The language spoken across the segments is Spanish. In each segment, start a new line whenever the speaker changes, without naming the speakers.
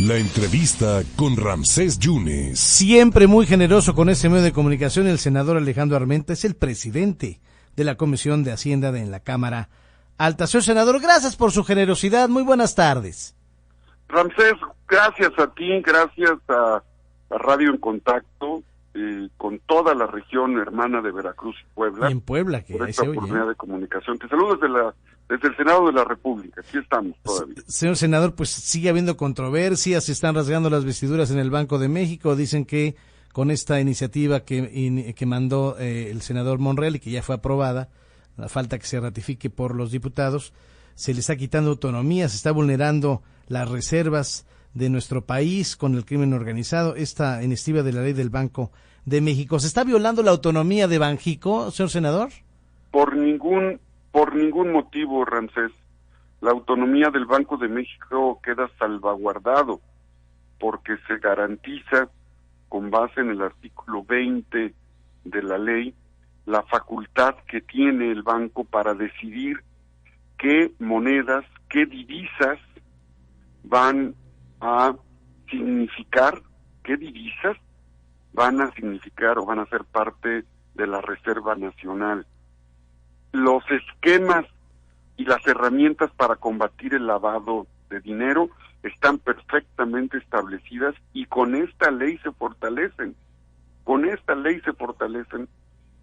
La entrevista con Ramsés Yunes.
Siempre muy generoso con ese medio de comunicación, el senador Alejandro Armenta es el presidente de la Comisión de Hacienda en la Cámara Alta. Señor senador, gracias por su generosidad. Muy buenas tardes.
Ramsés, gracias a ti, gracias a Radio en Contacto, con toda la región hermana de Veracruz y Puebla.
Y en Puebla, que
por
ahí
esta
se oye.
oportunidad de comunicación. Te saludo desde el Senado de la República. Aquí estamos todavía.
Señor senador, pues sigue habiendo controversias, se están rasgando las vestiduras en el Banco de México. Dicen que con esta iniciativa que mandó el senador Monreal y que ya fue aprobada, la falta que se ratifique por los diputados, se le está quitando autonomía, se está vulnerando las reservas de nuestro país con el crimen organizado, esta iniciativa de la ley del Banco de México. ¿Se está violando la autonomía de Banjico, señor senador?
Por ningún motivo, Ramsés. La autonomía del Banco de México queda salvaguardado porque se garantiza, con base en el artículo 20 de la ley, la facultad que tiene el banco para decidir qué monedas, qué divisas van a significar, qué divisas van a significar o van a ser parte de la Reserva Nacional. Los esquemas y las herramientas para combatir el lavado de dinero están perfectamente establecidas y con esta ley se fortalecen. Con esta ley se fortalecen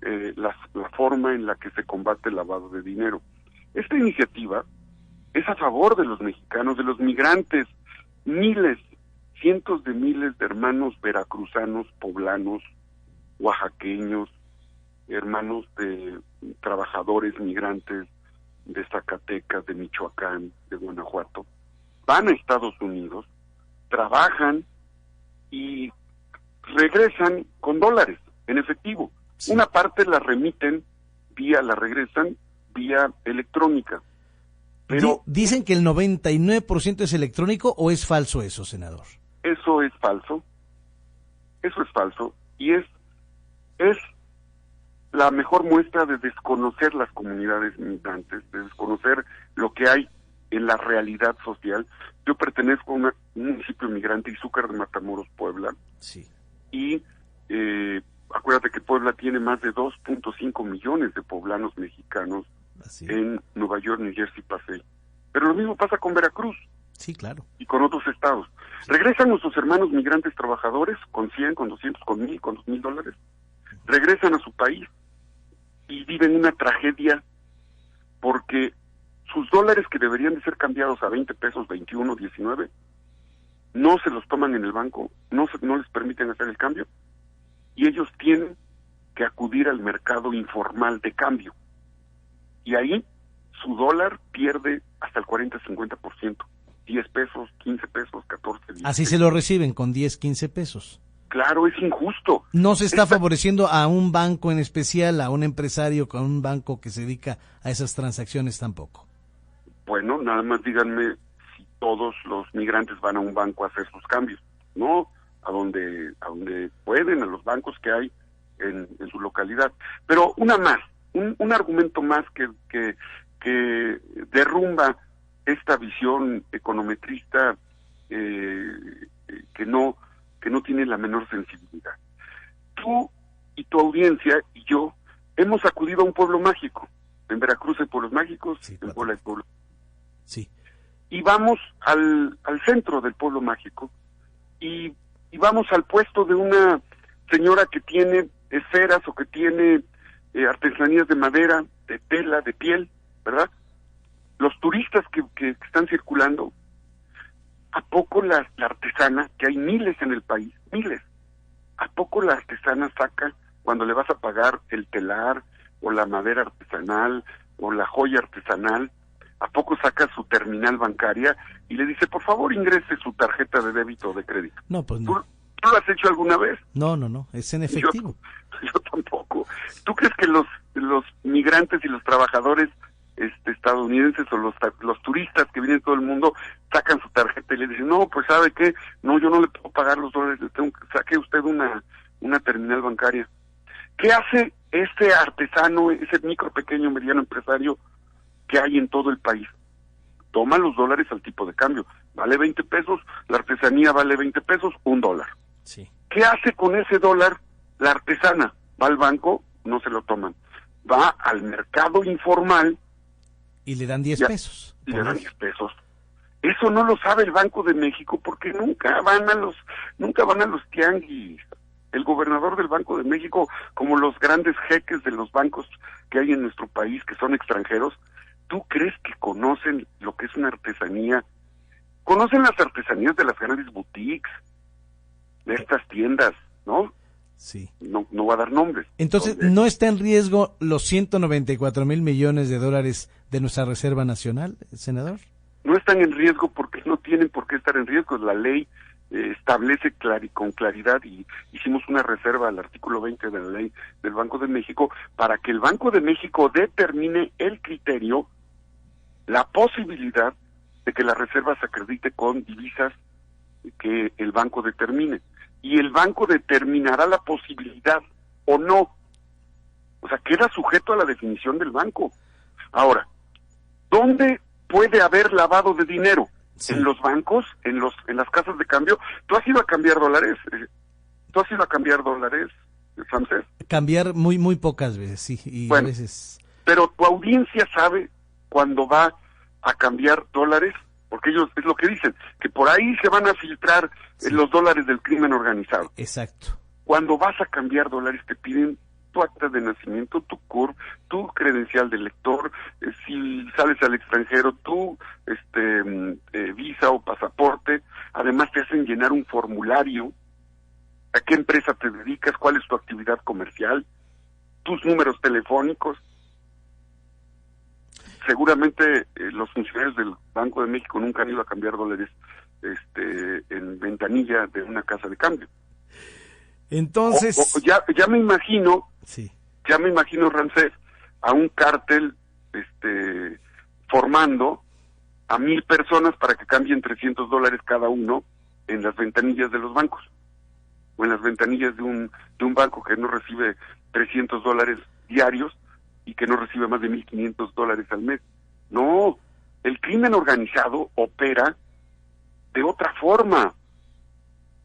la forma en la que se combate el lavado de dinero. Esta iniciativa es a favor de los mexicanos, de los migrantes, miles, cientos de miles de hermanos veracruzanos, poblanos, oaxaqueños, hermanos de trabajadores migrantes de Zacatecas, de Michoacán, de Guanajuato, van a Estados Unidos, trabajan y regresan con dólares en efectivo. Sí. Una parte la regresan vía electrónica. Pero
dicen que el 99% es electrónico, ¿o es falso eso, senador?
Eso es falso y es la mejor muestra de desconocer las comunidades migrantes, de desconocer lo que hay en la realidad social. Yo pertenezco a un municipio migrante, Izúcar de Matamoros, Puebla.
Sí.
Y acuérdate que Puebla tiene más de 2.5 millones de poblanos mexicanos. Así. En Nueva York, New Jersey, Pasay. Pero lo mismo pasa con Veracruz.
Sí, claro.
Y con otros estados. Sí. Regresan nuestros hermanos migrantes trabajadores con 100, con 200, con 1,000, con 2,000 dólares. Regresan a su país y viven una tragedia porque sus dólares, que deberían de ser cambiados a 20 pesos, 21, 19, no se los toman en el banco, no les permiten hacer el cambio y ellos tienen que acudir al mercado informal de cambio. Y ahí su dólar pierde hasta el 40-50%, 10 pesos, 15 pesos, 14, 10
Así
pesos.
Se lo reciben con 10, 15 pesos.
Claro, es injusto.
No se está favoreciendo a un banco en especial, a un empresario con un banco que se dedica a esas transacciones tampoco.
Bueno, nada más díganme si todos los migrantes van a un banco a hacer sus cambios. No, a donde pueden, a los bancos que hay en su localidad. Pero una más. Un argumento más que derrumba esta visión econometrista que no tiene la menor sensibilidad. Tú y tu audiencia y yo hemos acudido a un pueblo mágico. En Veracruz hay pueblos mágicos,
sí,
en Puebla hay pueblos.
Sí.
Y vamos al centro del pueblo mágico y vamos al puesto de una señora que tiene esferas o que tiene artesanías de madera, de tela, de piel, ¿verdad? Los turistas que están circulando, ¿a poco la artesana, que hay miles en el país, miles, ¿a poco la artesana saca, cuando le vas a pagar el telar, o la madera artesanal, o la joya artesanal, ¿a poco saca su terminal bancaria y le dice, por favor, ingrese su tarjeta de débito o de crédito?
No, pues no.
¿Tú lo has hecho alguna vez?
No, es en efectivo.
Yo tampoco. ¿Tú crees que los migrantes y los trabajadores estadounidenses o los turistas que vienen de todo el mundo sacan su tarjeta y le dicen, no, pues ¿sabe qué? No, yo no le puedo pagar los dólares, saque usted una terminal bancaria? ¿Qué hace ese artesano, ese micro, pequeño, mediano empresario que hay en todo el país? Toma los dólares al tipo de cambio. Vale 20 pesos, la artesanía artesanía vale 20 pesos, $1.
Sí.
¿Qué hace con ese dólar la artesana? Va al banco, no se lo toman. Va al mercado informal.
Y le dan 10 pesos.
Y le dan 10 pesos. Eso no lo sabe el Banco de México porque nunca van a los tianguis. El gobernador del Banco de México, como los grandes jeques de los bancos que hay en nuestro país, que son extranjeros, ¿tú crees que conocen lo que es una artesanía? Conocen las artesanías de las grandes boutiques, de estas tiendas, ¿no?
Sí.
No voy a dar nombres.
Entonces, ¿no está en riesgo los 194,000 millones de dólares de nuestra Reserva Nacional, senador?
No están en riesgo porque no tienen por qué estar en riesgo. La ley establece con claridad, y hicimos una reserva al artículo 20 de la ley del Banco de México para que el Banco de México determine el criterio, la posibilidad de que la reserva se acredite con divisas que el banco determine. Y el banco determinará la posibilidad o no. O sea, queda sujeto a la definición del banco. Ahora, ¿dónde puede haber lavado de dinero? Sí. En los bancos, en las casas de cambio. ¿Tú has ido a cambiar dólares? Ramsés?
Cambiar muy pocas veces, sí. Y
bueno,
a veces...
pero tu audiencia sabe cuando va a cambiar dólares, porque ellos es lo que dicen, que por ahí se van a filtrar los dólares del crimen organizado.
Exacto.
Cuando vas a cambiar dólares te piden tu acta de nacimiento, tu CURP, tu credencial de lector, si sales al extranjero, tu visa o pasaporte. Además te hacen llenar un formulario, a qué empresa te dedicas, cuál es tu actividad comercial, tus números telefónicos. Seguramente los funcionarios del Banco de México nunca han ido a cambiar dólares en ventanilla de una casa de cambio.
Entonces...
ya me imagino,
sí.
Ya me imagino, Ramsés, a un cártel formando a 1,000 personas para que cambien $300 cada uno en las ventanillas de los bancos, o en las ventanillas de un banco que no recibe $300 diarios y que no recibe más de $1,500 al mes. No, el crimen organizado opera de otra forma,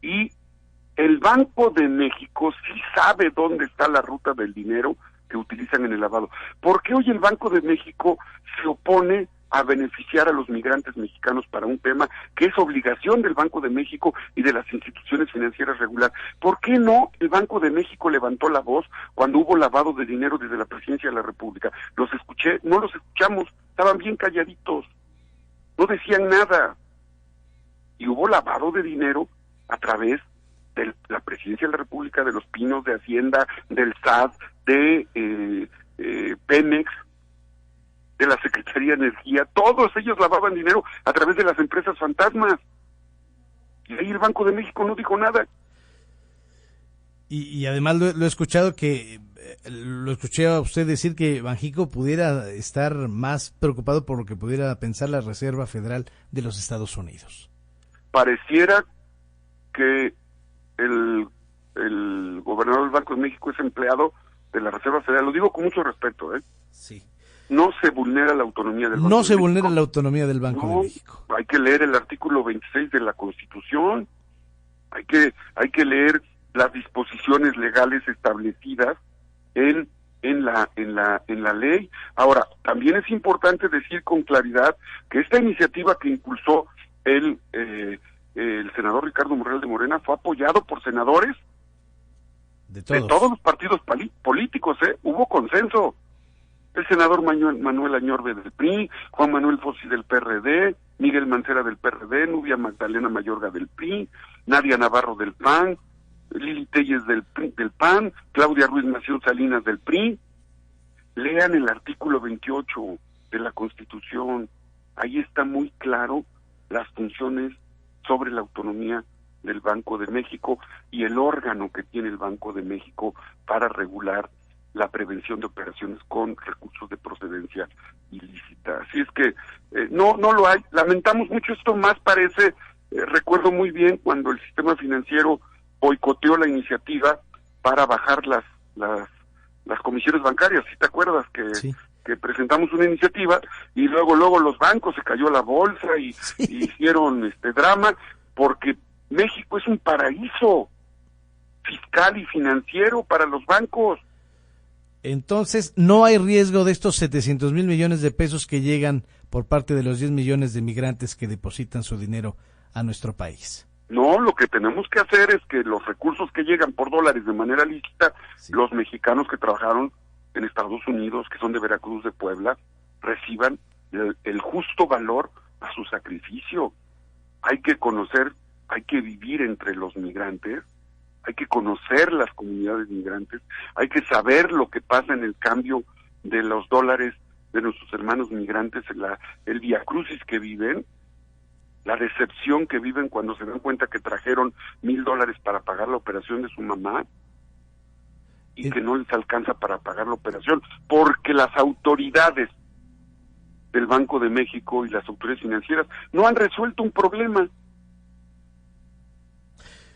y el Banco de México sí sabe dónde está la ruta del dinero que utilizan en el lavado. ¿Por qué hoy el Banco de México se opone a beneficiar a los migrantes mexicanos para un tema que es obligación del Banco de México y de las instituciones financieras regulares? ¿Por qué no el Banco de México levantó la voz cuando hubo lavado de dinero desde la Presidencia de la República? No los escuchamos, estaban bien calladitos, no decían nada. Y hubo lavado de dinero a través de la Presidencia de la República, de los Pinos, de Hacienda, del SAT, de Pemex, de la Secretaría de Energía. Todos ellos lavaban dinero a través de las empresas fantasmas. Y ahí el Banco de México no dijo nada.
Y además lo he escuchado lo escuché a usted decir que Banjico pudiera estar más preocupado por lo que pudiera pensar la Reserva Federal de los Estados Unidos.
Pareciera que el gobernador del Banco de México es empleado de la Reserva Federal. Lo digo con mucho respeto,
Sí.
No se vulnera la autonomía del Banco de México.
No se vulnera la autonomía del Banco de México.
Hay que leer el artículo 26 de la Constitución. Hay que leer las disposiciones legales establecidas en la ley. Ahora, también es importante decir con claridad que esta iniciativa que impulsó el senador Ricardo Monreal de Morena fue apoyado por senadores de todos los partidos políticos. Hubo consenso. El senador Manuel Añorbe del PRI, Juan Manuel Fossi del PRD, Miguel Mancera del PRD, Nubia Magdalena Mayorga del PRI, Nadia Navarro del PAN, Lili Telles del PAN, Claudia Ruiz Massieu Salinas del PRI. Lean el artículo 28 de la Constitución. Ahí está muy claro las funciones sobre la autonomía del Banco de México y el órgano que tiene el Banco de México para regular la prevención de operaciones con recursos de procedencia ilícita. Así es que no lo hay. Lamentamos mucho. Esto más parece, recuerdo muy bien cuando el sistema financiero boicoteó la iniciativa para bajar las comisiones bancarias. ¿Sí te acuerdas que
sí,
que presentamos una iniciativa y luego los bancos, se cayó la bolsa y hicieron drama porque México es un paraíso fiscal y financiero para los bancos.
Entonces, no hay riesgo de estos 700,000 millones de pesos que llegan por parte de los 10 millones de migrantes que depositan su dinero a nuestro país.
No, lo que tenemos que hacer es que los recursos que llegan por dólares de manera lícita, sí, los mexicanos que trabajaron en Estados Unidos, que son de Veracruz, de Puebla, reciban el justo valor a su sacrificio. Hay que conocer, hay que vivir entre los migrantes, hay que conocer las comunidades migrantes, hay que saber lo que pasa en el cambio de los dólares de nuestros hermanos migrantes, el viacrucis que viven, la decepción que viven cuando se dan cuenta que trajeron $1,000 para pagar la operación de su mamá y que no les alcanza para pagar la operación, porque las autoridades del Banco de México y las autoridades financieras no han resuelto un problema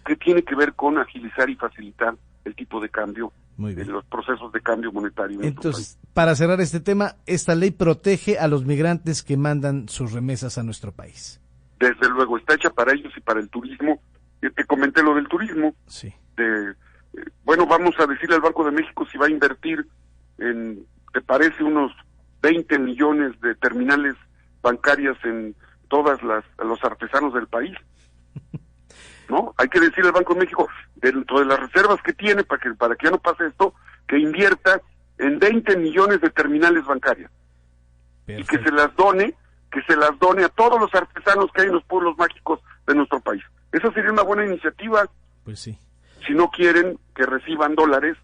que tiene que ver con agilizar y facilitar el tipo de cambio, los procesos de cambio monetario.
Entonces, para cerrar este tema, esta ley protege a los migrantes que mandan sus remesas a nuestro país.
Desde luego, está hecha para ellos y para el turismo. Te comenté lo del turismo.
Sí.
Bueno, vamos a decirle al Banco de México si va a invertir ¿te parece unos 20 millones de terminales bancarias en todas los artesanos del país? ¿No? Hay que decirle al Banco de México, dentro de las reservas que tiene, para que ya no pase esto, que invierta en 20 millones de terminales bancarias. Perfecto. Y que se las done a todos los artesanos que hay en los pueblos mágicos de nuestro país. Esa sería una buena iniciativa.
Pues sí.
Si no quieren que reciban dólares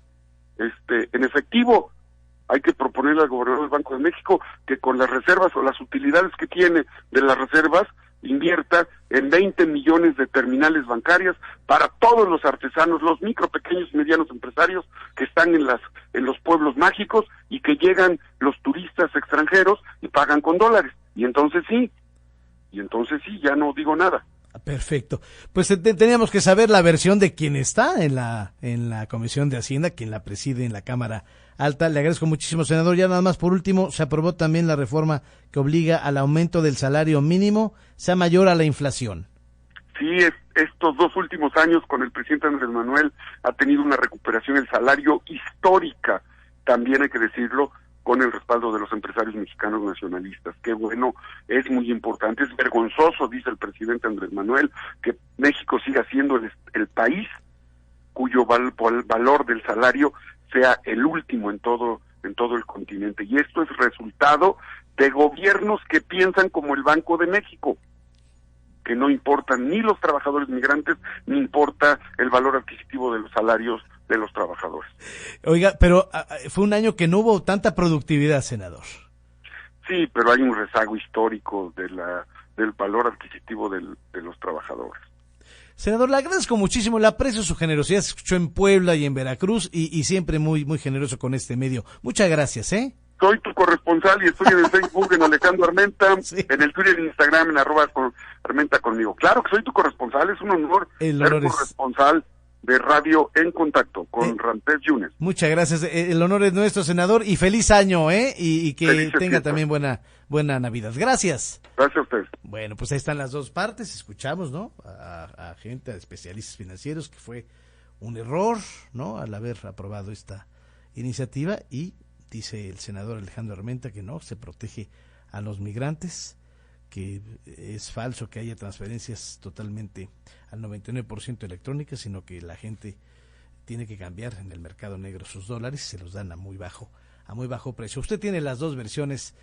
en efectivo, hay que proponerle al gobernador del Banco de México que con las reservas o las utilidades que tiene de las reservas invierta en 20 millones de terminales bancarias para todos los artesanos, los micro, pequeños y medianos empresarios que están en los pueblos mágicos y que llegan los turistas extranjeros y pagan con dólares. Y entonces sí, ya no digo nada.
Perfecto. Pues teníamos que saber la versión de quien está en la Comisión de Hacienda, quien la preside en la Cámara Alta. Le agradezco muchísimo, senador. Ya nada más por último, se aprobó también la reforma que obliga al aumento del salario mínimo, sea mayor a la inflación.
Sí, estos 2 últimos años con el presidente Andrés Manuel ha tenido una recuperación del salario histórica, también hay que decirlo, con el respaldo de los empresarios mexicanos nacionalistas. Qué bueno, es muy importante, es vergonzoso, dice el presidente Andrés Manuel, que México siga siendo el país cuyo valor del salario sea el último en todo el continente. Y esto es resultado de gobiernos que piensan como el Banco de México, que no importan ni los trabajadores migrantes, ni importa el valor adquisitivo de los salarios de los trabajadores.
Oiga, pero fue un año que no hubo tanta productividad, senador.
Sí, pero hay un rezago histórico del valor adquisitivo de los trabajadores.
Senador, le agradezco muchísimo, le aprecio su generosidad, se escuchó en Puebla y en Veracruz y siempre muy, muy generoso con este medio. Muchas gracias,
Soy tu corresponsal y estoy en el Facebook en Alejandro Armenta, sí, en el Twitter y en Instagram en @Armenta conmigo. Claro que soy tu corresponsal, es un honor ser corresponsal de Radio en Contacto con Ramsés Yunes.
Muchas gracias, el honor es nuestro, senador, y feliz año, y que felices tenga fiestas. También buena Navidad. Gracias.
Gracias a ustedes.
Bueno, pues ahí están las dos partes, escuchamos, ¿no? A gente, a especialistas financieros, que fue un error, ¿no? Al haber aprobado esta iniciativa, y dice el senador Alejandro Armenta que no, se protege a los migrantes, que es falso que haya transferencias totalmente al 99% electrónicas, sino que la gente tiene que cambiar en el mercado negro sus dólares, se los dan a muy bajo precio. Usted tiene las dos versiones